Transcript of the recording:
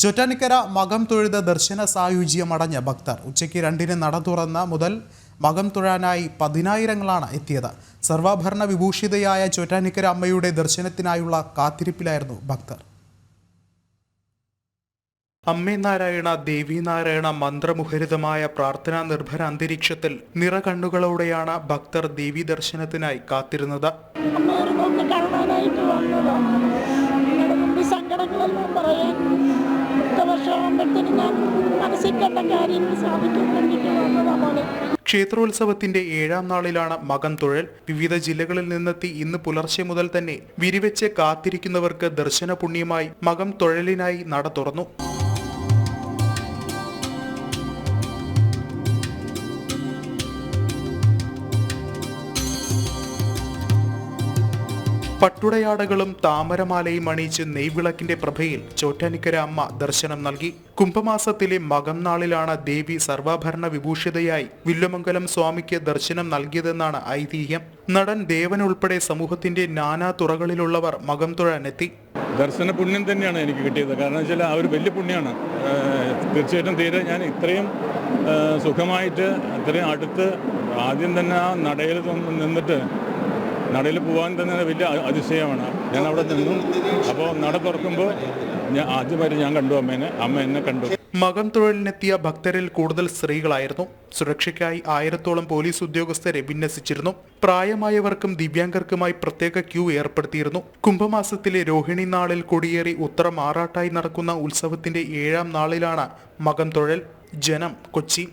ചോറ്റാനിക്കര മകം തൊഴുത് ദർശന സായുജ്യമടഞ്ഞ ഭക്തർ ഉച്ചയ്ക്ക് 2-ന് നട തുറന്ന മുതൽ മകം തൊഴാനായി പതിനായിരങ്ങളാണ് എത്തിയത്. സർവാഭരണ വിഭൂഷിതയായ ചോറ്റാനിക്കര അമ്മയുടെ ദർശനത്തിനായുള്ള കാത്തിരിപ്പിലായിരുന്നു ഭക്തർ. അമ്മേ നാരായണ ദേവി നാരായണ മന്ത്രമുഖരിതമായ പ്രാർത്ഥനാ നിർഭര അന്തരീക്ഷത്തിൽ നിറകണ്ണുകളോടെയാണ് ഭക്തർ ദേവി ദർശനത്തിനായി കാത്തിരുന്നത്. ക്ഷേത്രോത്സവത്തിന്റെ 7ാം നാളിലാണ് മകം തൊഴൽ. വിവിധ ജില്ലകളിൽ നിന്നെത്തി ഇന്ന് പുലർച്ചെ മുതൽ തന്നെ വിരിവെച്ച് കാത്തിരിക്കുന്നവർക്ക് ദർശന പുണ്യമായി മകം തൊഴലിനായി നട തുറന്നു. പട്ടുടയാടകളും താമരമാലയും അണിയിച്ച് നെയ്വിളക്കിന്റെ പ്രഭയിൽ ചോറ്റാനിക്കര അമ്മ ദർശനം നൽകി. കുംഭമാസത്തിലെ മകം നാളിലാണ് ദേവി സർവാഭരണ വിഭൂഷിതയായി വില്വമംഗലം സ്വാമിക്ക് ദർശനം നൽകിയതെന്നാണ് ഐതിഹ്യം. നടൻ ദേവൻ ഉൾപ്പെടെ സമൂഹത്തിന്റെ നാനാ തുറകളിലുള്ളവർ മകം തൊഴാനെത്തി. ദർശന പുണ്യം തന്നെയാണ് എനിക്ക് കിട്ടിയത്. കാരണം വെച്ചാൽ ആ ഒരു വലിയ പുണ്യമാണ്. തീർച്ചയായിട്ടും തീരെ ഞാൻ ഇത്രയും സുഖമായിട്ട് ഇത്രയും അടുത്ത് ആദ്യം തന്നെ ആ നടയിൽ നിന്നിട്ട് നടയിൽ പോകാൻ തന്നെ വലിയ അതിശയമാണ്. ഞാൻ അവിടെ നിന്നും അപ്പോൾ നട തുറക്കുമ്പോൾ ആദ്യമായിട്ട് ഞാൻ കണ്ടു അമ്മേനെ, അമ്മ എന്നെ കണ്ടു. മകം തൊഴിലിനെത്തിയ ഭക്തരിൽ കൂടുതൽ സ്ത്രീകളായിരുന്നു. സുരക്ഷയ്ക്കായി 1000-ഓളം പോലീസ് ഉദ്യോഗസ്ഥരെ വിന്യസിച്ചിരുന്നു. പ്രായമായവർക്കും ദിവ്യാംഗർക്കുമായി പ്രത്യേക ക്യൂ ഏർപ്പെടുത്തിയിരുന്നു. കുംഭമാസത്തിലെ രോഹിണി നാളിൽ കൊടിയേറി ഉത്തരം ആറാട്ടായി നടക്കുന്ന ഉത്സവത്തിന്റെ 7ാം നാളിലാണ് മകം തൊഴൽ. ജനം, കൊച്ചി.